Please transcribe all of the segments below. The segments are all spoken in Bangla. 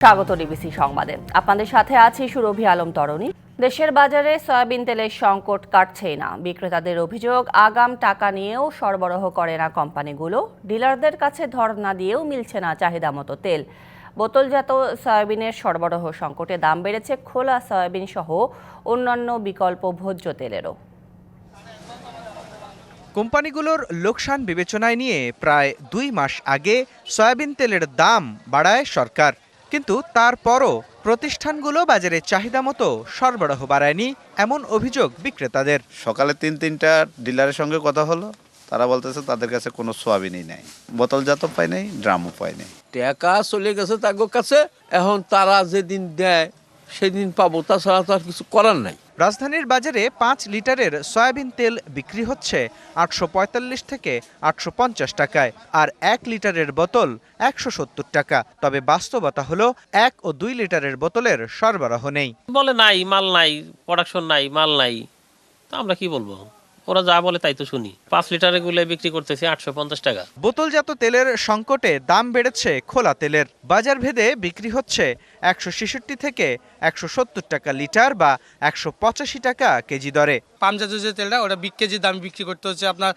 স্বাগত ডিবিসি সংবাদে। আপনাদের সাথে আছি সুরভি আলম তরণী। দেশের বাজারে সয়াবিন তেলের সংকট কাটছেই না। বিক্রেতাদের অভিযোগ, আগাম টাকা নিয়েও সরবরাহ করে না কোম্পানিগুলো। ডিলারদের কাছে ধর্ণা দিয়েও মিলছে না চাহিদা মতো তেল। বোতলজাত সয়াবিনের সরবরাহ সংকটে দাম বেড়েছে খোলা সয়াবিন সহ অন্যান্য বিকল্প ভোজ্য তেলেরও। কোম্পানিগুলোর লোকসান বিবেচনায় নিয়ে প্রায় 2 মাস আগে সয়াবিন তেলের দাম বাড়ায় সরকার, কিন্তু তারপরও প্রতিষ্ঠানগুলো বাজারে চাহিদা মতো সরবরাহ বাড়ায়নি এমন অভিযোগ বিক্রেতাদের। সকালে তিনটা ডিলারের সঙ্গে কথা হলো, তারা বলতেছে তাদের কাছে কোনো সোয়াবিনই নাই, বোতলজাত পায় নাই, ড্রামও পায় নাই। টাকা চলে গেছে তাদের কাছে, এখন তারা যেদিন দেয় সেদিন পাবো, তাছাড়া তো আর কিছু করার নাই। রাজধানীর বাজারে 5 লিটারের সয়াবিন তেল বিক্রি হচ্ছে 845 থেকে 850 টাকায়, আর 1 লিটারের বোতল 170 টাকা। তবে বাস্তবতা হলো 1 ও 2 লিটারের বোতলের সরবরাহ নেই। বলে নাই, মাল নাই, প্রোডাকশন নাই, মাল নাই, তো আমরা কি বলবো? ওরা যা বলে তাই তো শুনি। 5 লিটারের গুলো বিক্রি করতেছে 850 টাকা। বোতলজাত তেলের সংকটে দাম বেড়েছে খোলা তেলের। বাজার ভেদে বিক্রি হচ্ছে 166 থেকে 170 টাকা লিটার বা 185 টাকা কেজি দরে। পামজাত যে তেলটা ওটা 20 কেজি দাম বিক্রি করতে হচ্ছে আপনার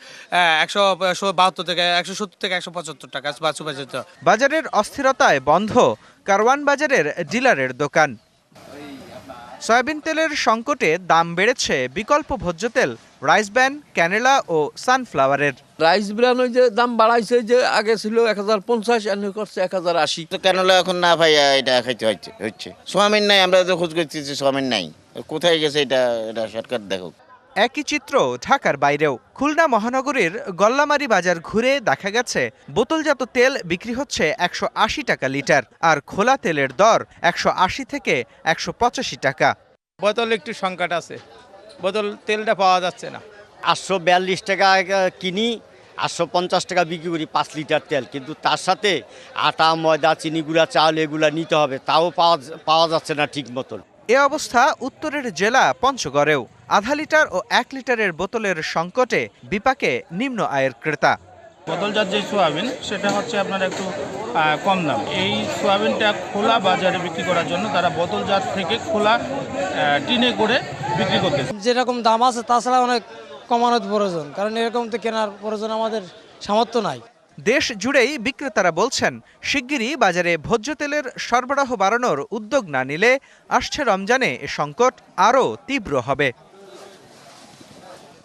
172 থেকে 170 থেকে 175 টাকা। বাজারের অস্থিরতায় বন্ধ কারওয়ান বাজারের ডিলারের দোকান। সয়াবিন তেলের সংকটে দাম বেড়েছে বিকল্প ভোজ্য তেল রাইস ব্র্যান, ক্যানেলা ও সানফ্লাওয়ারের। রাইস ব্র্যান ওই যে দাম বাড়াইছে, যে আগে ছিল 1050, এখন করছে 1080। তো ক্যানোলা এখন না ভাই, এটা খাইতে হচ্ছে। সোয়াবিন নাই, আমরা তো খোঁজ করতেছি, সোয়াবিন নাই, কোথায় গেছে এটা সরকার দেখুক। একই চিত্র ঢাকার বাইরেও। খুলনা মহানগরীর গল্লামারী বাজার ঘুরে দেখা গেছে বোতলজাত তেল বিক্রি হচ্ছে 180 টাকা লিটার, আর খোলা তেলের দর 180 থেকে 185 টাকা। বোতল একটু সংকট আছে, বোতল তেলটা পাওয়া যাচ্ছে না। 842 টাকা কিনি, 850 টাকা বিক্রি করি 5 লিটার তেল, কিন্তু তার সাথে আটা, ময়দা, চিনি গুঁড়া, চাল এগুলা নিতে হবে, তাও পাওয়া যাচ্ছে না ঠিক মতন। এ অবস্থা উত্তরের জেলা পঞ্চগড়েও। আধা লিটার ও 1 লিটারের বোতলের সংকটে বিপাকে নিম্ন আয়ের ক্রেতা। বোতলজাত যে সোয়াবিন সেটা হচ্ছে আপনার একটু কম দাম। এই সোয়াবিনটা খোলা বাজারে বিক্রি করার জন্য তারা বোতলজাত থেকে খোলা টিনে করে বিক্রি করতেছে। যেরকম দাম আছে তাছাড়া অনেক কমানোর প্রয়োজন, কারণ এরকম তো কেনার প্রয়োজন আমাদের সামর্থ্য নাই। দেশ জুড়েই বিক্রেতারা বলছেন শিগগিরই বাজারে ভোজ্য তেলের সরবরাহ বাড়ানোর উদ্যোগ না নিলে আসছে রমজানে এ সংকট আরও তীব্র হবে।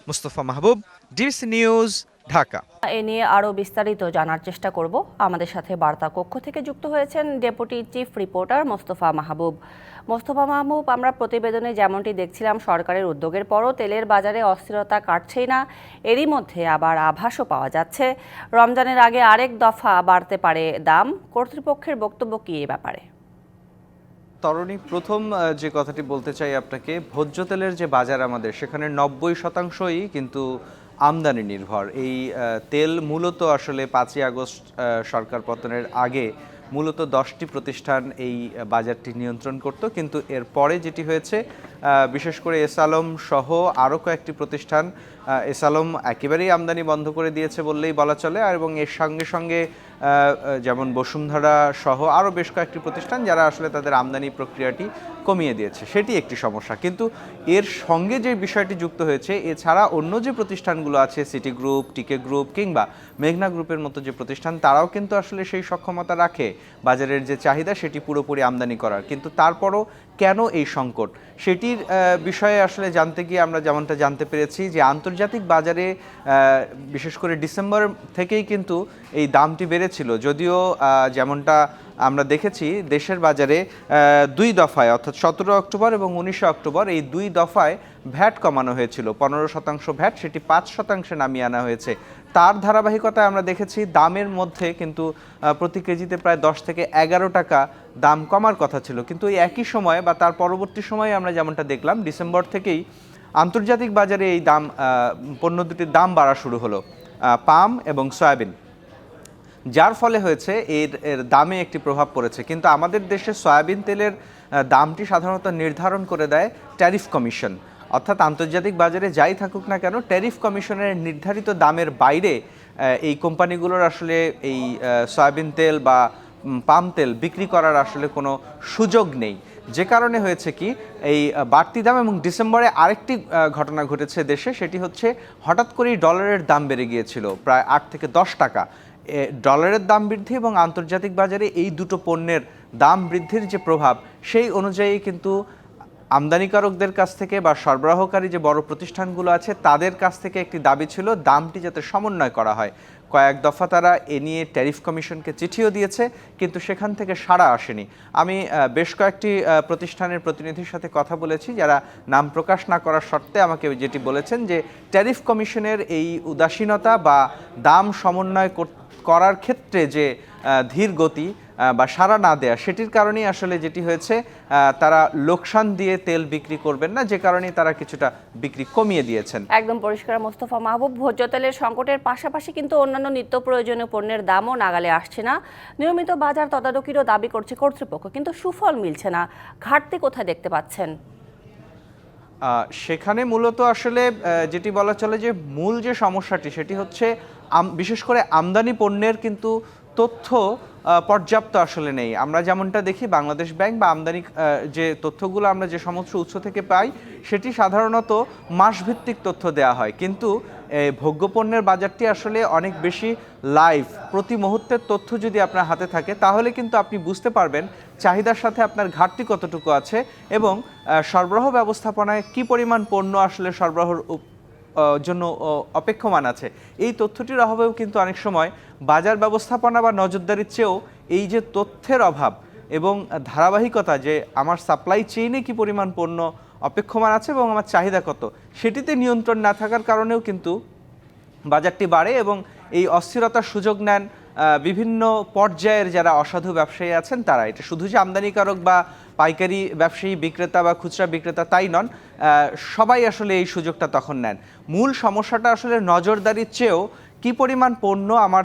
মুস্তফা মাহবুব, ডিবিসি নিউজ, ঢাকা। এ নিয়ে আরও বিস্তারিত জানার চেষ্টা করব। আমাদের সাথে বার্তা কক্ষ থেকে যুক্ত হয়েছেন ডেপুটি চিফ রিপোর্টার মোস্তফা মাহবুব। মোস্তফা মাহবুব, আমরা প্রতিবেদনে যেমনটি দেখছিলাম, সরকারের উদ্যোগের পরও তেলের বাজারে অস্থিরতা কাটছেই না। এরই মধ্যে আবার আভাসও পাওয়া যাচ্ছে রমজানের আগে আরেক দফা বাড়তে পারে দাম। কর্তৃপক্ষের বক্তব্য কি এ ব্যাপারে? তরণী, প্রথম যে কথাটি বলতে চাই আপনাকে, ভোজ্য তেলের যে বাজার আমাদের, সেখানে 90% কিন্তু আমদানি নির্ভর। এই তেল মূলত আসলে 5ই আগস্ট সরকার পতনের আগে মূলত 10টি প্রতিষ্ঠান এই বাজারটি নিয়ন্ত্রণ করত, কিন্তু এর পরে যেটি হয়েছে, বিশেষ করে এসালম সহ আরও কয়েকটি প্রতিষ্ঠান, এসালম একেবারেই আমদানি বন্ধ করে দিয়েছে বললেই বলা চলে, আর এবং এর সঙ্গে সঙ্গে যেমন বসুন্ধরা সহ আরও বেশ কয়েকটি প্রতিষ্ঠান যারা আসলে তাদের আমদানি প্রক্রিয়াটি কমিয়ে দিয়েছে, সেটি একটি সমস্যা। কিন্তু এর সঙ্গে যে বিষয়টি যুক্ত হয়েছে, এছাড়া অন্য যে প্রতিষ্ঠানগুলো আছে, সিটি গ্রুপ, টিকে গ্রুপ কিংবা মেঘনা গ্রুপের মতো যে প্রতিষ্ঠান, তারাও কিন্তু আসলে সেই সক্ষমতা রাখে বাজারের যে চাহিদা সেটি পুরোপুরি আমদানি করার। কিন্তু তারপরও কেন এই সংকট, সেটির বিষয়ে আসলে জানতে গিয়ে আমরা যেমনটা জানতে পেরেছি যে আন্তর্জাতিক বাজারে বিশেষ করে ডিসেম্বর থেকেই কিন্তু এই দামটি বেড়েছিল, যদিও যেমনটা আমরা দেখেছি দেশের বাজারে 2 দফায়, অর্থাৎ 17 অক্টোবর এবং 19 অক্টোবর, এই 2 দফায় ভ্যাট কমানো হয়েছিল। 15% ভ্যাট, সেটি 5% নামিয়ে আনা হয়েছে। তার ধারাবাহিকতায় আমরা দেখেছি দামের মধ্যে কিন্তু প্রতি কেজিতে প্রায় 10 থেকে 11 টাকা দাম কমার কথা ছিল, কিন্তু এই একই সময়ে বা তার পরবর্তী সময়ে আমরা যেমনটা দেখলাম ডিসেম্বর থেকেই আন্তর্জাতিক বাজারে এই দাম, পণ্য দুটির দাম বাড়া শুরু হলো, পাম এবং সয়াবিন, যার ফলে হয়েছে এর দামে একটি প্রভাব পড়েছে। কিন্তু আমাদের দেশে সয়াবিন তেলের দামটি সাধারণত নির্ধারণ করে দেয় ট্যারিফ কমিশন, অর্থাৎ আন্তর্জাতিক বাজারে যাই থাকুক না কেন, ট্যারিফ কমিশনের নির্ধারিত দামের বাইরে এই কোম্পানিগুলোর আসলে এই সয়াবিন তেল বা পাম তেল বিক্রি করার আসলে কোনো সুযোগ নেই, যে কারণে হয়েছে কি এই বাড়তি দাম। এবং ডিসেম্বরে আরেকটি ঘটনা ঘটেছে দেশে, সেটি হচ্ছে হঠাৎ করেই ডলারের দাম বেড়ে গিয়েছিল প্রায় 8 থেকে 10 টাকা। ডলারের দাম বৃদ্ধি এবং আন্তর্জাতিক বাজারে এই দুটো পণ্যের দাম বৃদ্ধির যে প্রভাব, সেই অনুযায়ী কিন্তু আমদানিকারকদের কাছ থেকে বা সরবরাহকারী যে বড় প্রতিষ্ঠানগুলো আছে তাদের কাছ থেকে একটি দাবি ছিল দামটি যাতে সমন্বয় করা হয়। কয়েক দফা তারা এ নিয়ে ট্যারিফ কমিশনকে চিঠিও দিয়েছে, কিন্তু সেখান থেকে সাড়া আসেনি। আমি বেশ কয়েকটি প্রতিষ্ঠানের প্রতিনিধির সাথে কথা বলেছি, যারা নাম প্রকাশ না করার শর্তে আমাকে যেটি বলেছেন যে ট্যারিফ কমিশনের এই উদাসীনতা বা দাম সমন্বয় করার ক্ষেত্রে যে ধীর গতি বা সাড়া না দেয়া, সেটির কারণেই আসলে যেটি হয়েছে তারা লোকসান দিয়ে তেল বিক্রি করবেন না, যে কারণে তারা কিছুটা বিক্রি কমিয়ে দিয়েছেন। একদম পরিষ্কার মোস্তফা মাহবুব। ভোজ্য তেলের সংকটের পাশাপাশি কিন্তু অন্যান্য নিত্য প্রয়োজনীয় পণ্যের দামও নাগালে আসছে না। নিয়মিত বাজার তদারকিরও দাবি করছে কর্তৃপক্ষ, কিন্তু সুফল মিলছে না। ঘাটতি কোথায় দেখতে পাচ্ছেন? সেখানে মূলত আসলে যেটি বলা চলে যে মূল যে সমস্যাটি, সেটি হচ্ছে বিশেষ করে আমদানি পণ্যের কিন্তু তথ্য পর্যাপ্ত আসলে নেই। আমরা যেমনটা দেখি বাংলাদেশ ব্যাংক বা আমদানি যে তথ্যগুলো আমরা যে সমস্ত উৎস থেকে পাই, সেটি সাধারণত মাসভিত্তিক তথ্য দেওয়া হয়, কিন্তু ভোগ্যপণ্যের বাজারটি আসলে অনেক বেশি লাইভ। প্রতি মুহূর্তের তথ্য যদি আপনার হাতে থাকে, তাহলে কিন্তু আপনি বুঝতে পারবেন চাহিদার সাথে আপনার ঘাটতি কতটুকু আছে এবং সরবরাহ ব্যবস্থাপনায় কি পরিমাণ পণ্য আসলে সরবরাহর জন্য অপেক্ষমান আছে। এই তথ্যটির অভাবেও কিন্তু অনেক সময় বাজার ব্যবস্থাপনা বা নজরদারির চেয়েও এই যে তথ্যের অভাব এবং ধারাবাহিকতা, যে আমার সাপ্লাই চেইনে কি পরিমাণ পণ্য অপেক্ষমান আছে এবং আমার চাহিদা কত, সেটিতে নিয়ন্ত্রণ না থাকার কারণেও কিন্তু বাজারটি বাড়ে এবং এই অস্থিরতার সুযোগ নেন বিভিন্ন পর্যায়ের যারা অসাধু ব্যবসায়ী আছেন তারা। এটা শুধু যে আমদানিকারক বা পাইকারি ব্যবসায়ী বিক্রেতা বা খুচরা বিক্রেতা তাই নন, সবাই আসলে এই সুযোগটা তখন নেন। মূল সমস্যাটা আসলে নজরদারির চেয়েও কি পরিমাণ পণ্য আমার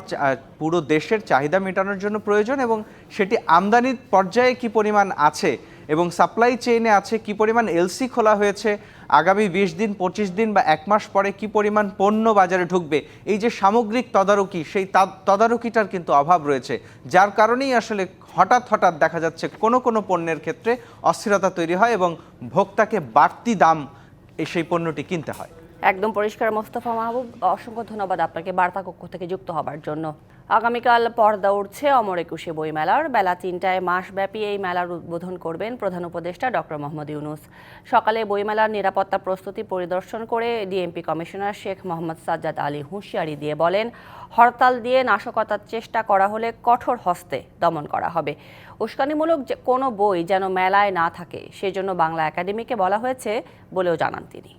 পুরো দেশের চাহিদা মেটানোর জন্য প্রয়োজন এবং সেটি আমদানির পর্যায়ে কি পরিমাণ আছে এবং সাপ্লাই চেইনে আছে কি পরিমাণ এলসি খোলা হয়েছে, আগামী 20 দিন 25 দিন বা 1 মাস পরে কি পরিমাণ পণ্য বাজারে ঢুকবে, এই যে সামগ্রিক তদারকি, সেই তদারকিটার কিন্তু অভাব রয়েছে, যার কারণেই আসলে হঠাৎ দেখা যাচ্ছে কোনো পণ্যের ক্ষেত্রে অস্থিরতা তৈরি হয় এবং ভোক্তাকে বাড়তি দাম সেই পণ্যটি কিনতে হয়। একদম পরিষ্কার মোস্তফা মাহবুব, অসংখ্য ধন্যবাদ আপনাকে বার্তা কক্ষ থেকে যুক্ত হবার জন্য। আগামীকাল পর্দা উঠছে অমর একুশে বইমেলার। বেলা 3টায় মাসব্যাপী এই মেলার উদ্বোধন করবেন প্রধান উপদেষ্টা ডক্টর মোহাম্মদ ইউনূস। সকালে বইমেলার নিরাপত্তা প্রস্তুতি পরিদর্শন করে ডিএমপি কমিশনার শেখ মোহাম্মদ সাজ্জাদ আলী হুঁশিয়ারি দিয়ে বলেন, হরতাল দিয়ে নাশকতার চেষ্টা করা হলে কঠোর হস্তে দমন করা হবে। উস্কানিমূলক কোনো বই যেন মেলায় না থাকে, সেজন্য বাংলা একাডেমিকে বলা হয়েছে বলেও জানান তিনি।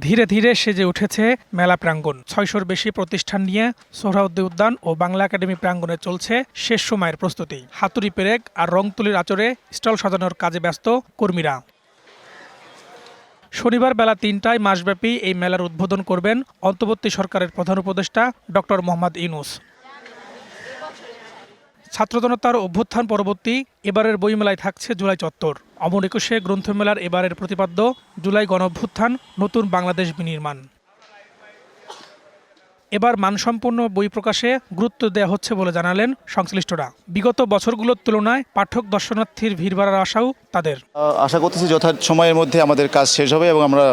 ধীরে ধীরে সেজে উঠেছে মেলা প্রাঙ্গণ। 600-র বেশি প্রতিষ্ঠান নিয়ে সোহরাওয়ার্দী উদ্যান ও বাংলা একাডেমি প্রাঙ্গণে চলছে শেষ সময়ের প্রস্তুতি। হাতুড়ি পেরেক আর রং তুলির আঁচড়ে স্টল সাজানোর কাজে ব্যস্ত কর্মীরা। শনিবার বেলা 3টায় মাসব্যাপী এই মেলার উদ্বোধন করবেন অন্তর্বর্তী সরকারের প্রধান উপদেষ্টা ডক্টর মোহাম্মদ ইউনূস। ছাত্রজনতার অভ্যুত্থান পরবর্তী এবারের বইমেলায় থাকছে জুলাই চত্বর। অমর একুশে গ্রন্থমেলার এবারের প্রতিপাদ্য জুলাই গণঅভ্যুত্থান, নতুন বাংলাদেশ বিনির্মাণ। এবার মানসম্পন্ন বই প্রকাশে গুরুত্ব দেওয়া হচ্ছে বলে জানালেন সংশ্লিষ্টরা। বিগত বছরগুলোর তুলনায় পাঠক দর্শনার্থীর ভিড় বাড়ার আশাও তাদের। আশা করতেছি যথা সময়ের মধ্যে আমাদের কাজ শেষ হবে এবং আমরা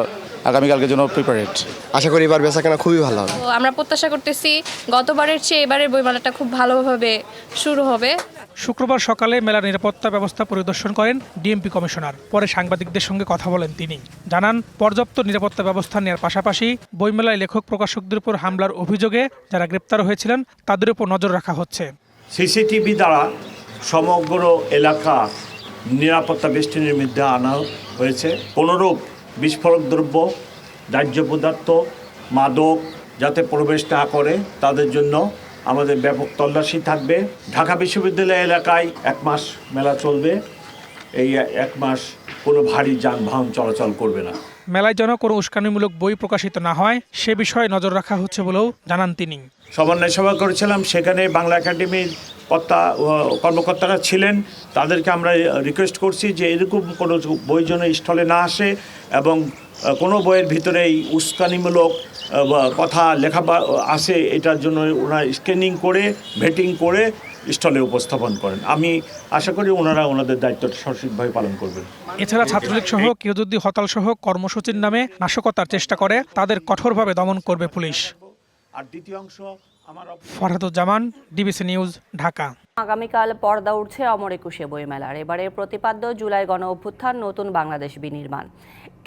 আগামীকালকের জন্য প্রিপারেড। আশা করি এবার বেচাকেনা খুবই ভালো হবে। আমরা প্রত্যাশা করতেছি গতবারের চেয়ে এবারের বইমেলাটা খুব ভালোভাবে শুরু হবে। শুক্রবার সকালে মেলার নিরাপত্তা ব্যবস্থা পরিদর্শন করেন ডিএমপি কমিশনার। পরে সাংবাদিকদের সঙ্গে কথা বলেন তিনি। জানান, পর্যাপ্ত নিরাপত্তা ব্যবস্থা নেওয়ার পাশাপাশি বইমেলায় লেখক প্রকাশকদের উপর হামলার অভিযোগে যারা গ্রেপ্তার হয়েছিলেন তাদের উপর নজর রাখা হচ্ছে। সিসিটিভি দ্বারা সমগ্র এলাকা নিরাপত্তা বেষ্টনীর মধ্যে আনা হয়েছে। কোনোরূপ বিস্ফোরক দ্রব্য, দাহ্য পদার্থ, মাদক যাতে প্রবেশ না করে তাদের জন্য আমাদের ব্যাপক তল্লাশি থাকবে। ঢাকা বিশ্ববিদ্যালয় এলাকায় 1 মাস মেলা চলবে। এই 1 মাস কোনো ভারী যানবাহন চলাচল করবে না। মেলায় যেন কোনো উস্কানিমূলক বই প্রকাশিত না হয় সে বিষয়ে নজর রাখা হচ্ছে বলেও জানান তিনি। সমন্বয় সভা করেছিলাম, সেখানে বাংলা একাডেমির কর্মকর্তারা ছিলেন। তাদেরকে আমরা রিকোয়েস্ট করছি যে এরকম কোনো বই যেন স্টলে না আসে এবং কোনো বইয়ের ভিতরে এই উস্কানিমূলক কথা লেখা আছে, এটার জন্য ওনারা স্ক্যানিং করে ভেটিং করে স্টলে উপস্থাপন করেন। আমি আশা করি ওনারা ওনাদের দায়িত্বটা সঠিকভাবে পালন করবেন। এছাড়া ছাত্রলীগ সহ কেউ যদি হরতাল সহ কর্মসূচির নামে নাশকতার চেষ্টা করে তাদের কঠোরভাবে দমন করবে পুলিশ। আর দ্বিতীয় অংশ আমার ফরহাদুজ্জামান, ডিবিসি নিউজ, ঢাকা। আগামীকাল পর্দা উঠছে অমর একুশে বইমেলার। এবারের প্রতিপাদ্য জুলাই গণ অভ্যুত্থান, নতুন বাংলাদেশ বিনির্মাণ।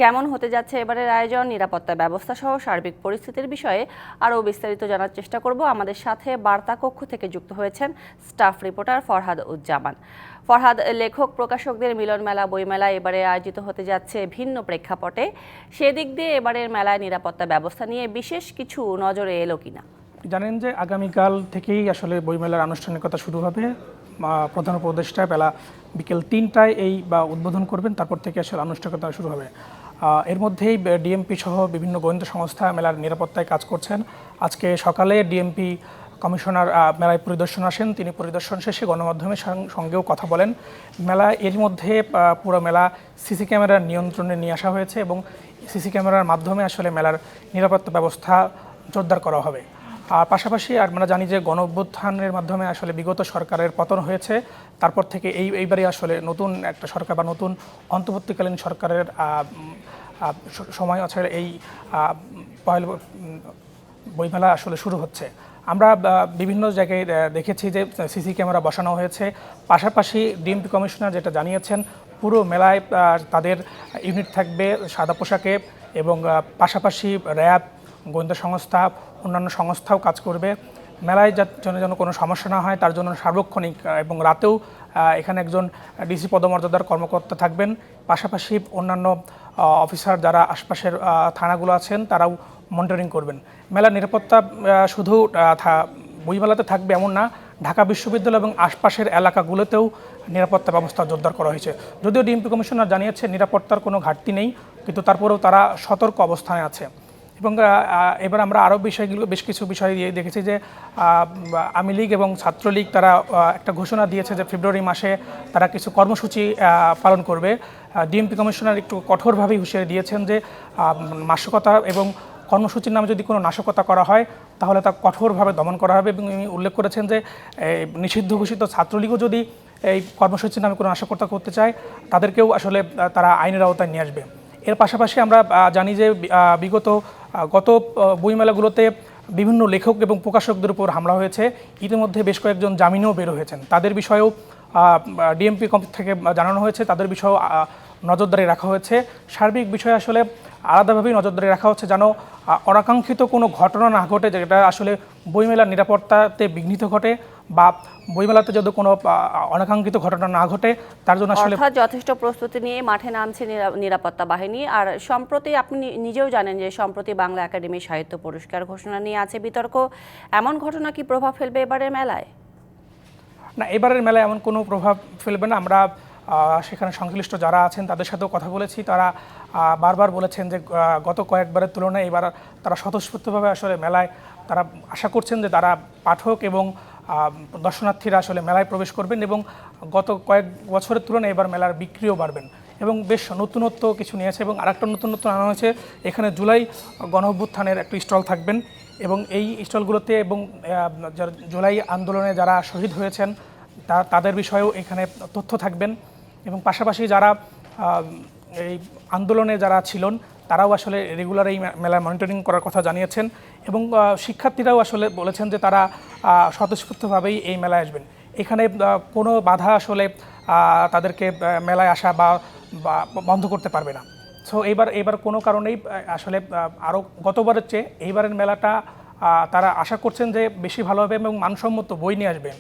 কেমন হতে যাচ্ছে এবারের আয়োজন, নিরাপত্তা ব্যবস্থা সহ সার্বিক পরিস্থিতির বিষয়ে আরও বিস্তারিত জানার চেষ্টা করব। আমাদের সাথে বার্তা কক্ষ থেকে যুক্ত হয়েছেন স্টাফ রিপোর্টার ফরহাদ উজ্জামান। ফরহাদ, লেখক প্রকাশকদের মিলন মেলা বইমেলা এবারে আয়োজিত হতে যাচ্ছে ভিন্ন প্রেক্ষাপটে। সেদিক দিয়ে এবারের মেলায় নিরাপত্তা ব্যবস্থা নিয়ে বিশেষ কিছু নজরে এলো কিনা? জানেন যে আগামীকাল থেকেই আসলে বইমেলার আনুষ্ঠানিকতা শুরু হবে। প্রধান উপদেষ্টা বেলা বিকেল 3টায় এই উদ্বোধন করবেন, তারপর থেকে আসলে আনুষ্ঠানিকতা শুরু হবে। এর মধ্যেই ডিএমপি সহ বিভিন্ন গোয়েন্দা সংস্থা মেলার নিরাপত্তায় কাজ করছেন। আজকে সকালে ডিএমপি কমিশনার মেলায় পরিদর্শন আসেন। তিনি পরিদর্শন শেষে গণমাধ্যমের সঙ্গেও কথা বলেন। মেলা এর মধ্যে পুরো মেলা সিসি ক্যামেরার নিয়ন্ত্রণে নিয়ে আসা হয়েছে এবং সিসি ক্যামেরার মাধ্যমে আসলে মেলার নিরাপত্তা ব্যবস্থা জোরদার করা হবে। আর পাশাপাশি আমরা জানি যে গণ অভ্যুত্থানের মাধ্যমে আসলে বিগত সরকারের পতন হয়েছে। তারপর থেকে এইবারই আসলে নতুন একটা সরকার বা নতুন অন্তর্বর্তীকালীন সরকারের সময় আসলে এই বইমেলা আসলে শুরু হচ্ছে। আমরা বিভিন্ন জায়গায় দেখেছি যে সিসি ক্যামেরা বসানো হয়েছে। পাশাপাশি ডিএমপি কমিশনার যেটা জানিয়েছেন, পুরো মেলায় তাদের ইউনিট থাকবে সাদা পোশাকে এবং পাশাপাশি র্যাব, গোয়েন্দা সংস্থা, অন্যান্য সংস্থাও কাজ করবে। মেলায় যেন কোনো সমস্যা না হয় তার জন্য সার্বক্ষণিক এবং রাতেও এখানে একজন ডিসি পদমর্যাদার কর্মকর্তা থাকবেন। পাশাপাশি অন্যান্য অফিসার যারা আশপাশের থানাগুলো আছেন তারাও মনিটরিং করবেন। মেলার নিরাপত্তা শুধু বইমেলাতে থাকবে এমন না, ঢাকা বিশ্ববিদ্যালয় এবং আশপাশের এলাকাগুলোতেও নিরাপত্তা ব্যবস্থা জোরদার করা হয়েছে। যদিও ডিএমপি কমিশনার জানিয়েছে নিরাপত্তার কোনো ঘাটতি নেই, কিন্তু তারপরেও তারা সতর্ক অবস্থানে আছে। এবং এবার আমরা আরও বেশ কিছু বিষয় দেখেছি যে আওয়ামী লীগ এবং ছাত্রলীগ তারা একটা ঘোষণা দিয়েছে যে ফেব্রুয়ারি মাসে তারা কিছু কর্মসূচি পালন করবে। ডিএমপি কমিশনার একটু কঠোরভাবেই হুঁশিয়ারি দিয়েছেন যে নাশকতা এবং কর্মসূচির নামে যদি কোনো নাশকতা করা হয় তাহলে তা কঠোরভাবে দমন করা হবে। এবং তিনি উল্লেখ করেছেন যে নিষিদ্ধ ঘোষিত ছাত্রলীগও যদি এই কর্মসূচির নামে কোনো নাশকতা করতে চায় তাদেরকেও আসলে তারা আইনের আওতায় নিয়ে আসবে। এর পাশাপাশি আমরা জানি যে গত বইমেলাগুলোতে বিভিন্ন লেখক এবং প্রকাশকদের উপর হামলা হয়েছে। ইতিমধ্যে বেশ কয়েকজন জামিনেও বের হয়েছেন। তাদের বিষয়েও ডিএমপি থেকে জানানো হয়েছে, তাদের বিষয়েও নজরদারি রাখা হয়েছে। সার্বিক বিষয়ে আসলে আলাদাভাবেই নজরদারি রাখা হচ্ছে যেন অনাকাঙ্ক্ষিত কোনো ঘটনা না ঘটে, যেটা আসলে বইমেলার নিরাপত্তাতে বিঘ্নিত ঘটে বা বইমেলাতে যদি কোনো অনাকাঙ্ক্ষিত ঘটনা না ঘটে তার জন্য আসলে যথেষ্ট প্রস্তুতি নিয়ে মাঠে নামছে নিরাপত্তা বাহিনী। আর সম্প্রতি আপনি নিজেও জানেন যে সম্প্রতি বাংলা একাডেমি সাহিত্য পুরস্কার ঘোষণা নিয়ে আছে বিতর্ক। এমন ঘটনা কি প্রভাব ফেলবে এবারের মেলায়? না, এবারের মেলায় এমন কোনো প্রভাব ফেলবে না। আমরা সেখানে সংশ্লিষ্ট যারা আছেন তাদের সাথেও কথা বলেছি। তারা বারবার বলেছেন যে গত কয়েকবারের তুলনায় এবার তারা স্বতঃস্ফূর্তভাবে আসলে মেলায় তারা আশা করছেন যে তারা পাঠক এবং দর্শনার্থীরা আসলে মেলায় প্রবেশ করবেন এবং গত কয়েক বছরের তুলনায় এবার মেলার বিক্রিও বাড়বেন এবং বেশ নতুনত্ব কিছু নিয়েছে। এবং আরেকটা নতুনত্ব আনা হয়েছে, এখানে জুলাই গণ অভ্যুত্থানের একটি স্টল থাকবেন এবং এই স্টলগুলোতে এবং জুলাই আন্দোলনে যারা শহীদ হয়েছেন তাদের বিষয়েও এখানে তথ্য থাকবেন। এবং পাশাপাশি যারা এই আন্দোলনে যারা ছিলেন তারাও আসলে রেগুলার এই মেলায় মনিটরিং করার কথা জানিয়েছেন এবং শিক্ষার্থীরাও আসলে বলেছেন যে তারা স্বতঃস্ফূর্তভাবেই এই মেলায় আসবেন। এখানে কোনো বাধা আসলে তাদেরকে মেলায় আসা বা বন্ধ করতে পারবে না। সো এইবার কোনো কারণেই আসলে আরও গতবারের চেয়ে এইবারের মেলাটা তারা আশা করছেন যে বেশি ভালো হবে এবং মানসম্মত বই নিয়ে আসবেন।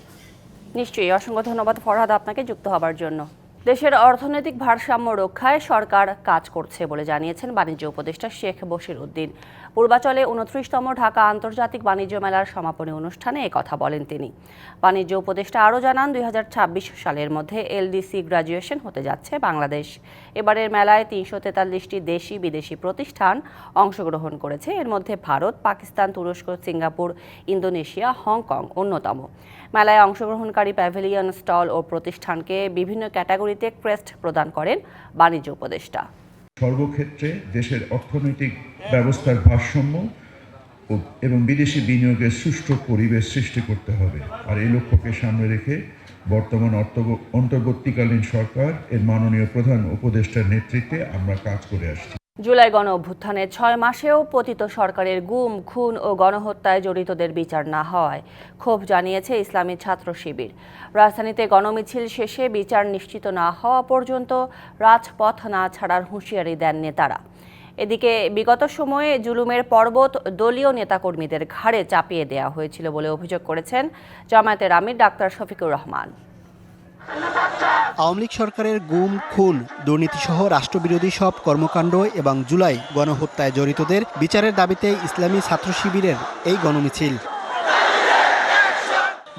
নিশ্চয়ই, অসংখ্য ধন্যবাদ ফরহাদ আপনাকে যুক্ত হবার জন্য। দেশের অর্থনৈতিক ভারসাম্য রক্ষায় সরকার কাজ করছে বলে জানিয়েছেন বাণিজ্য উপদেষ্টা শেখ বশির উদ্দিন। পূর্বাচলে 29তম ঢাকা আন্তর্জাতিক বাণিজ্য মেলার সমাপনী অনুষ্ঠানে একথা বলেন তিনি। বাণিজ্য উপদেষ্টা আরও জানান 2026 সালের মধ্যে এলডিসি গ্র্যাজুয়েশন হতে যাচ্ছে বাংলাদেশ। এবারের মেলায় 343টি দেশি বিদেশি প্রতিষ্ঠান অংশগ্রহণ করেছে। এর মধ্যে ভারত, পাকিস্তান, তুরস্ক, সিঙ্গাপুর, ইন্দোনেশিয়া, হংকং অন্যতম। মেলায় অংশগ্রহণকারী প্যাভিলিয়ন, স্টল ও প্রতিষ্ঠানকে বিভিন্ন ক্যাটাগরিতে ক্রেস্ট প্রদান করেন বাণিজ্য উপদেষ্টা। সর্বক্ষেত্রে দেশের অর্থনৈতিক ব্যবস্থার ভারসাম্য এবং বিদেশি বিনিয়োগের সুষ্ঠু পরিবেশ সৃষ্টি করতে হবে। আর এই লক্ষ্যকে সামনে রেখে বর্তমান অন্তর্বর্তীকালীন সরকার এর মাননীয় প্রধান উপদেষ্টার নেতৃত্বে আমরা কাজ করে আসছি। জুলাই গণ অভ্যুত্থানে 6 মাসেও পতিত সরকারের গুম, খুন ও গণহত্যায় জড়িতদের বিচার না হওয়ায় ক্ষোভ জানিয়েছে ইসলামী ছাত্র শিবির। রাজধানীতে গণমিছিল শেষে বিচার নিশ্চিত না হওয়া পর্যন্ত রাজপথ না ছাড়ার হুঁশিয়ারি দেন নেতারা। এদিকে বিগত সময়ে জুলুমের পর্বত দলীয় নেতাকর্মীদের ঘাড়ে চাপিয়ে দেওয়া হয়েছিল বলে অভিযোগ করেছেন জামায়াতের আমির ডাক্তার শফিকুর রহমান। আওয়ামী লীগ সরকারের গুম, খুন, দুর্নীতিসহ রাষ্ট্রবিরোধী সব কর্মকাণ্ড এবং জুলাই গণহত্যায় জড়িতদের বিচারের দাবিতে ইসলামী ছাত্র শিবিরের এই গণমিছিল।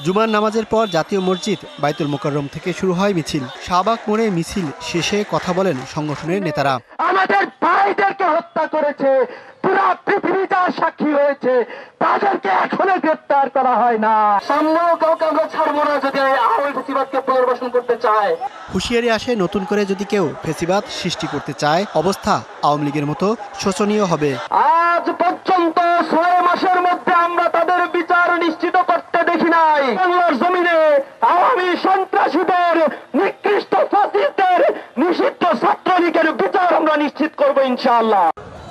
জুমার নামাজের পর জাতীয় মসজিদ বাইতুল মোকাররম থেকে শুরু হয় মিছিল। শাহবাগ মোড়ে মিছিল শেষে কথা বলেন সংগঠনের নেতারা। আমাদের ভাইদেরকে হত্যা করেছে, পুরো পৃথিবী যার সাক্ষী হয়েছে, তাদেরকে এখনো গ্রেফতার করা হয় না। সামনেও কাউকে আমরা ছাড়বো না যদি আওয়ামী ফেসিবাদকে পুনর্বাসন করতে চায়। হুঁশিয়ারি আসে, নতুন করে যদি কেউ ফেসিবাদ সৃষ্টি করতে চায়, অবস্থা আওয়ামী লীগের মতো শোচনীয় হবে। আজ পর্যন্ত 6 মাসের মধ্যে আমরা তাদের বিচার নিশ্চিত করতে দেখি নাই। বাংলার জমিনে আওয়ামী সন্ত্রাসীদের, নিকৃষ্ট ফাসিস্টদের, নিষিদ্ধ ছাত্রলীগের বিচার আমরা নিশ্চিত করবো ইনশাআল্লাহ।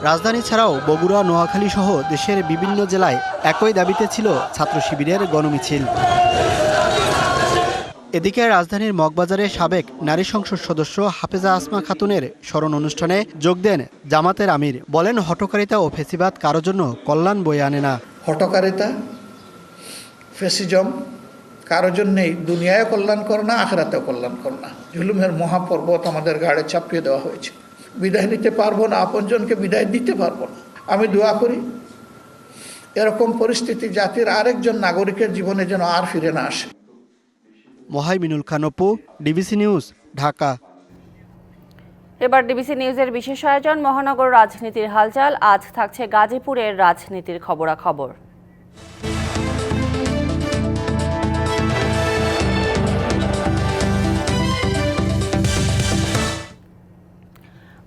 রাজধানী ছাড়াও বগুড়া, নোয়াখালী সহ দেশের বিভিন্ন জেলায় একই দাবিতে ছিল ছাত্র শিবিরের গণমিছিল। এদিকে রাজধানীর মগবাজারে সাবেক নারী সংসদ সদস্য হাফেজা আসমা খাতুনের স্মরণ অনুষ্ঠানে যোগ দেন জামাতের আমির। বলেন, হঠকারিতা ও ফেসিবাদ কারোর জন্য কল্যাণ বয়ে আনে না। হঠকারিতা, ফেসিজম কারোর জন্যেই দুনিয়ায় কল্যাণ করে না, আখেরাতেও কল্যাণ করে না। জুলুমের মহাপর্বত আমাদের গাড়ে চাপিয়ে দেওয়া হয়েছে। বিদায় নিতে পারবো না, আপনজনকে বিদায় দিতে পারবো না। আমি দোয়া করি এরকম পরিস্থিতি জাতির আরেকজন নাগরিকের জীবনে যেন আর ফিরে না আসে। Mohaiminul Khan Apu, DBC news, Dhaka. এবার ডিবিসি নিউজের বিশেষ আয়োজন মহানগর রাজনীতির হালচাল। আজ থাকছে গাজীপুরের রাজনীতির খবরাখবর।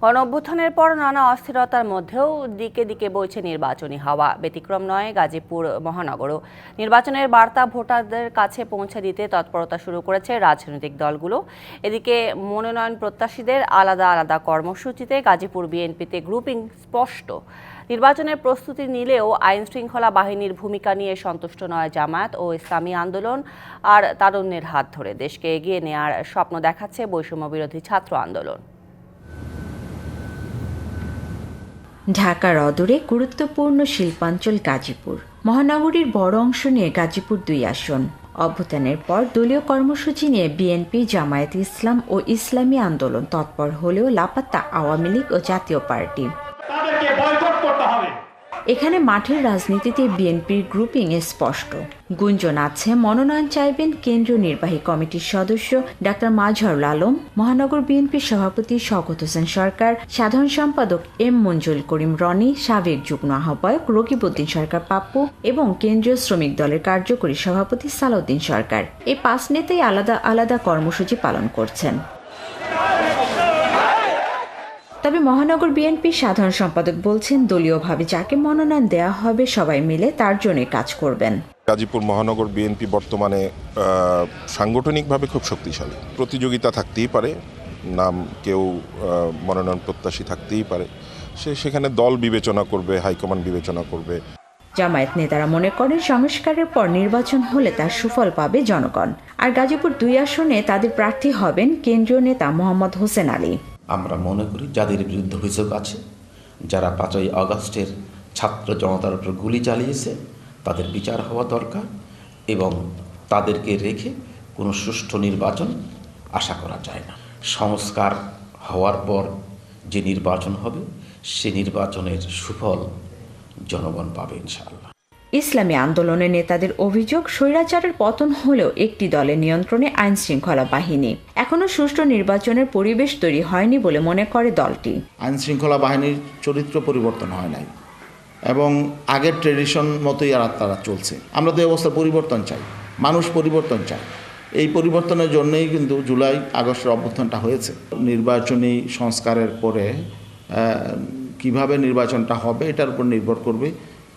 গণঅভ্যুত্থানের পর নানা অস্থিরতার মধ্যেও দিকে দিকে বইছে নির্বাচনী হাওয়া। ব্যতিক্রম নয় গাজীপুর মহানগরও। নির্বাচনের বার্তা ভোটারদের কাছে পৌঁছে দিতে তৎপরতা শুরু করেছে রাজনৈতিক দলগুলো। এদিকে মনোনয়ন প্রত্যাশীদের আলাদা আলাদা কর্মসূচিতে গাজীপুর বিএনপিতে গ্রুপিং স্পষ্ট। নির্বাচনের প্রস্তুতি নিলেও আইন শৃঙ্খলা বাহিনীর ভূমিকা নিয়ে সন্তুষ্ট নয় জামায়াত ও ইসলামী আন্দোলন। আর তারুণ্যের হাত ধরে দেশকে এগিয়ে নেওয়ার স্বপ্ন দেখাচ্ছে বৈষম্য বিরোধী ছাত্র আন্দোলন। ঢাকার অদূরে গুরুত্বপূর্ণ শিল্পাঞ্চল গাজীপুর। মহানগরীর বড় অংশ নিয়ে গাজীপুর 2 আসন। অভ্যুত্থানের পর দলীয় কর্মসূচি নিয়ে বিএনপি, জামায়াতে ইসলাম ও ইসলামী আন্দোলন তৎপর হলেও লাপাত্তা আওয়ামী লীগ ও জাতীয় পার্টি। এখানে মাঠের রাজনীতিতে বিএনপির গ্রুপিং স্পষ্ট। গুঞ্জন আছে মনোনয়ন চাইবেন কেন্দ্রীয় নির্বাহী কমিটির সদস্য ডাক্তার মাজহারুল আলম, মহানগর বিএনপির সভাপতি শওকত হোসেন সরকার, সাধারণ সম্পাদক এম মঞ্জুল করিম রনি, সাবেক যুগ্ম আহ্বায়ক রকিবউদ্দিন সরকার পাপ্পু এবং কেন্দ্রীয় শ্রমিক দলের কার্যকরী সভাপতি সালাউদ্দিন সরকার। এই 5 নেতাই আলাদা আলাদা কর্মসূচি পালন করছেন। তবে মহানগর বিএনপির সাধারণ সম্পাদক বলছেন, দলীয়ভাবে যাকে মনোনয়ন দেওয়া হবে সবাই মিলে তার জন্য কাজ করবেন। গাজীপুর মহানগর বিএনপি বর্তমানে সাংগঠনিকভাবে খুব শক্তিশালী। প্রতিযোগিতা থাকতেই পারে, নাম কেউ মনোনয়ন প্রত্যাশী থাকতেই পারে, সেখানে দল বিবেচনা করবে, হাইকমান্ড বিবেচনা করবে। জামায়াত নেতারা মনে করেন সংস্কারের পর নির্বাচন হলে তার সুফল পাবে জনগণ। আর গাজীপুর 2 আসনে তাদের প্রার্থী হবেন কেন্দ্রীয় নেতা মোহাম্মদ হোসেন আলী। আমরা মনে করি যাদের বিরুদ্ধে অভিযোগ আছে, যারা 5ই আগস্টের ছাত্র জনতার উপর গুলি চালিয়েছে, তাদের বিচার হওয়া দরকার এবং তাদেরকে রেখে কোনো সুষ্ঠু নির্বাচন আশা করা যায় না। সংস্কার হওয়ার পর যে নির্বাচন হবে সে নির্বাচনের সুফল জনগণ পাবে ইনশাআল্লাহ। ইসলামী আন্দোলনের নেতাদের অভিযোগ, স্বৈরাচারের পতন হলেও একটি দলের নিয়ন্ত্রণে আইন শৃঙ্খলা বাহিনী। এখনো সুষ্ঠু নির্বাচনের পরিবেশ তৈরি হয়নি বলে মনে করে দলটি। আইন শৃঙ্খলা বাহিনীর চরিত্র পরিবর্তন হয় নাই এবং আগের ট্রেডিশন মতোই আর তারা চলছে। আমরা তো এই অবস্থার পরিবর্তন চাই, মানুষ পরিবর্তন চায়। এই পরিবর্তনের জন্যই কিন্তু জুলাই আগস্টের অভ্যুত্থানটা হয়েছে। নির্বাচনী সংস্কারের পরে কিভাবে নির্বাচনটা হবে এটার উপর নির্ভর করবে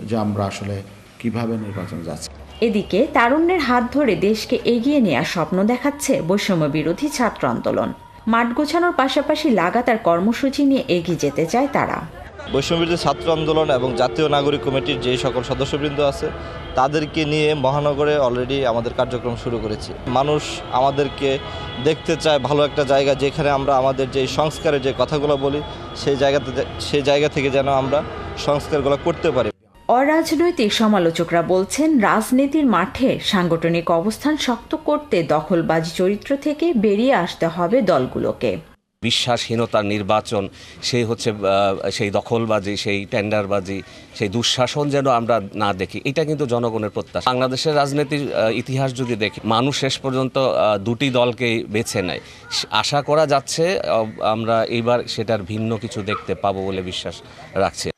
যে আমরা আসলে কিভাবে নির্বাচন যাচ্ছি। এদিকে তারুণ্যের হাত ধরে দেশকে এগিয়ে নেওয়ার স্বপ্ন দেখাচ্ছে বৈষম্য বিরোধী ছাত্র আন্দোলন। মাঠ গোছানোর পাশাপাশি লাগাতার কর্মসূচি নিয়ে এগিয়ে যেতে চায় তারা। বৈষম্যবিরোধী ছাত্র আন্দোলন এবং জাতীয় নাগরিক কমিটির যে সকল সদস্যবৃন্দ আছে তাদেরকে নিয়ে মহানগরে অলরেডি আমাদের কার্যক্রম শুরু করেছি। মানুষ আমাদেরকে দেখতে চায় ভালো একটা জায়গা, যেখানে আমরা আমাদের যে সংস্কারের যে কথাগুলো বলি সেই জায়গা থেকে যেন আমরা সংস্কারগুলো করতে পারি। অরাজনৈতিক সমালোচকরা বলছেন, রাজনীতির মাঠে সাংগঠনিক অবস্থান শক্ত করতে দখলবাজি চরিত্র থেকে বেরিয়ে আসতে হবে দলগুলোকে। বিশ্বাসহীনতার নির্বাচন, সেই দখলবাজি, সেই টেন্ডারবাজি, সেই দুঃশাসন যেন আমরা না দেখি, এটা কিন্তু জনগণের প্রত্যাশা। বাংলাদেশের রাজনীতির ইতিহাস যদি দেখি, মানুষ শেষ পর্যন্ত দুটি দলকেই বেছে নেয়। আশা করা যাচ্ছে আমরা এইবার সেটার ভিন্ন কিছু দেখতে পাবো বলে বিশ্বাস রাখছি।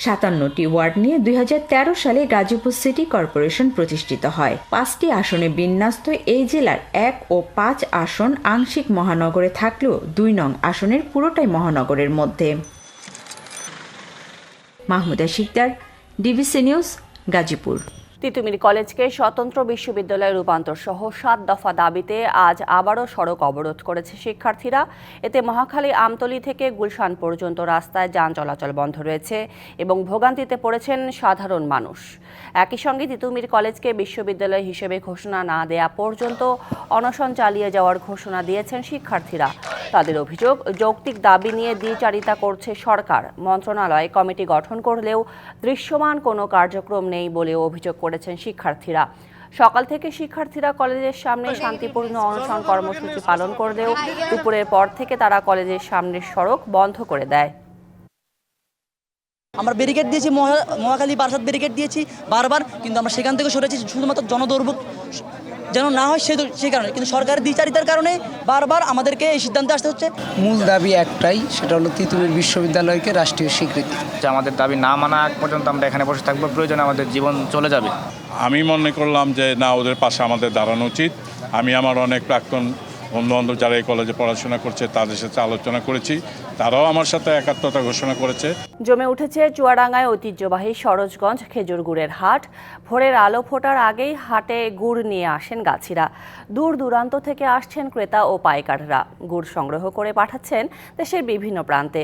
57টি ওয়ার্ড নিয়ে 2013 সালে গাজীপুর সিটি কর্পোরেশন প্রতিষ্ঠিত হয়। 5টি আসনে বিন্যস্ত এই জেলার 1 ও 5 আসন আংশিক মহানগরে থাকলেও 2 নং আসনের পুরোটাই মহানগরের মধ্যে। Mahmuda Shikder, DBC news, Gazipur. তিতুমির কলেজকে স্বতন্ত্র বিশ্ববিদ্যালয়ে রূপান্তর সহ 7 দফা দাবিতে আজ আবারও সড়ক অবরোধ করেছে শিক্ষার্থীরা। এতে মহাখালী আমতলী থেকে গুলশান পর্যন্ত রাস্তায় যান চলাচল বন্ধ রয়েছে এবং ভোগান্তিতে পড়েছেন সাধারণ মানুষ। একই সঙ্গে তিতুমির কলেজকে বিশ্ববিদ্যালয় হিসেবে ঘোষণা না দেয়া পর্যন্ত অনশন চালিয়ে যাওয়ার ঘোষণা দিয়েছেন শিক্ষার্থীরা। তাদের অভিযোগ, যৌক্তিক দাবি নিয়ে দ্বিচারিতা করছে সরকার। মন্ত্রণালয় কমিটি গঠন করলেও দৃশ্যমান কোনো কার্যক্রম নেই বলেও অভিযোগ করেছেন শিক্ষার্থীরা। সকাল থেকে শিক্ষার্থীরা কলেজের সামনে শান্তিপূর্ণ অনশন কর্মসূচি পালন করলেও দুপুরের পর থেকে তারা কলেজের সামনের সড়ক বন্ধ করে দেয়। আমরা ব্যারিকেড দিয়েছি, মহাখালী বারাসাত ব্যারিকেড দিয়েছি বারবার, কিন্তু আমরা সেখান থেকে সরেছি শুধুমাত্র জনদুর্ভোগ যেন না হয় সেই কারণে। কিন্তু সরকারের দ্বিচারিতার কারণে বারবার আমাদেরকে এই সিদ্ধান্তে আসতে হচ্ছে। মূল দাবি একটাই, সেটা হলো তিতুমির বিশ্ববিদ্যালয়কে রাষ্ট্রীয় স্বীকৃতি। আমাদের দাবি না মানা আগ পর্যন্ত আমরা এখানে বসে থাকবো, প্রয়োজনে আমাদের জীবন চলে যাবে। আমি মনে করলাম যে না, ওদের পাশে আমাদের দাঁড়ানো উচিত। আমি আমার অনেক প্রাক্তন বন্ধুবান্ধব যারা এই কলেজে পড়াশোনা করছে তাদের সাথে আলোচনা করেছি, তারাও আমার সাথে একাত্মতা ঘোষণা করেছে। জমে উঠেছে চুয়াডাঙ্গায় ঐতিহ্যবাহী সরোজগঞ্জ খেজুর গুড়ের হাট। ভোরের আলো ফোটার আগেই হাটে গুড় নিয়ে আসেন গাছিরা। দূর দূরান্ত থেকে আসছেন ক্রেতা ও পাইকাররা। গুড় সংগ্রহ করে পাঠাচ্ছেন দেশের বিভিন্ন প্রান্তে।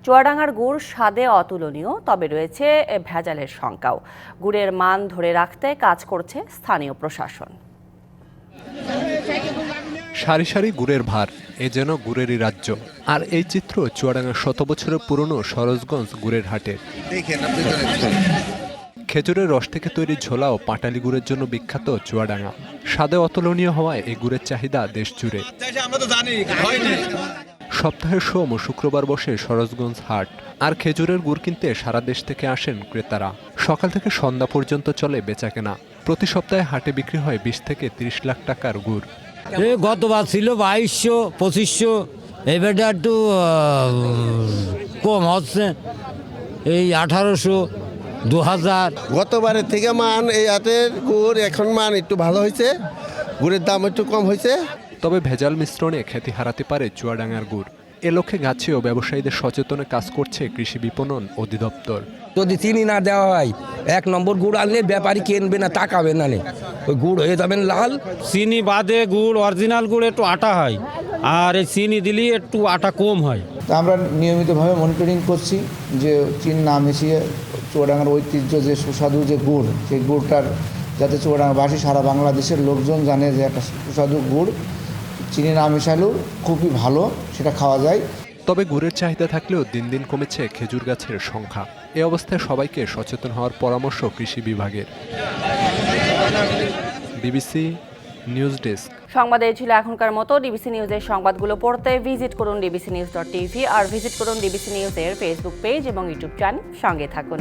চুয়াডাঙ্গার গুড় স্বাদে অতুলনীয়, তবে রয়েছে ভেজালের শঙ্কাও। গুড়ের মান ধরে রাখতে কাজ করছে স্থানীয় প্রশাসন। সারি সারি গুড়ের ভার, এ যেন গুড়েরই রাজ্য। আর এই চিত্র চুয়াডাঙ্গার 100 বছরের পুরনো সরোজগঞ্জ গুড়ের হাটের। খেজুরের রস থেকে তৈরি ঝোলা ও পাটালি গুড়ের জন্য বিখ্যাত চুয়াডাঙ্গা। স্বাদে অতুলনীয় হওয়ায় এই গুড়ের চাহিদা দেশ জুড়ে। সপ্তাহের সোম ও শুক্রবার বসে সরোজগঞ্জ হাট। আর খেজুরের গুড় কিনতে সারা দেশ থেকে আসেন ক্রেতারা। সকাল থেকে সন্ধ্যা পর্যন্ত চলে বেচাকেনা। প্রতি সপ্তাহে হাটে বিক্রি হয় 20 থেকে 30 লাখ টাকার গুড়। গতবার ছিল 2200-2500, এবারটা একটু কম হচ্ছে, এই 1800, 2000। গতবারের থেকে মান এই হাটের গুড় এখন মান একটু ভালো হয়েছে, গুড়ের দাম একটু কম হয়েছে। তবে ভেজাল মিশ্রণে খ্যাতি হারাতে পারে চুয়াডাঙ্গার গুড়। এ লক্ষ্যে গাছি ও ব্যবসায়ীদের সচেতনে কাজ করছে কৃষি বিপণন অধিদপ্তর। যদি চিনি না দেওয়া হয়, 1 নম্বর গুড় আনলে ব্যাপারী কিনবে না, তাকাবে না, ওই গুড় হয়ে যাবেন লাল। চিনি বাদে গুড়, অরিজিনাল গুড় একটু আটা হয়, আর এই চিনি দিলে একটু আটা কম হয়। আমরা নিয়মিতভাবে মনিটরিং করছি যে চিনি না মিশিয়ে চুয়াডাঙ্গার ঐতিহ্য যে সুস্বাদু যে গুড়, সেই গুড়টার যাতে চুয়াডাঙ্গাবাসী সারা বাংলাদেশের লোকজন জানে যে একটা সুস্বাদু গুড় চিনি না মেশালেও খুবই ভালো, সেটা খাওয়া যায়। তবে গুড়ের চাহিদা থাকলেও দিন দিন কমেছে খেজুর গাছের সংখ্যা। এ অবস্থায় সবাইকে সচেতন হওয়ার পরামর্শ কৃষি বিভাগের। DBC news desk. সংবাদ এই ছিল এখনকার মতো। ডিবিসি নিউজের সংবাদগুলো পড়তে ভিজিট করুন dbcnews.tv আর ভিজিট করুন ডিবিসি নিউজের ফেসবুক পেজ এবং ইউটিউব চ্যানেল। সঙ্গে থাকুন।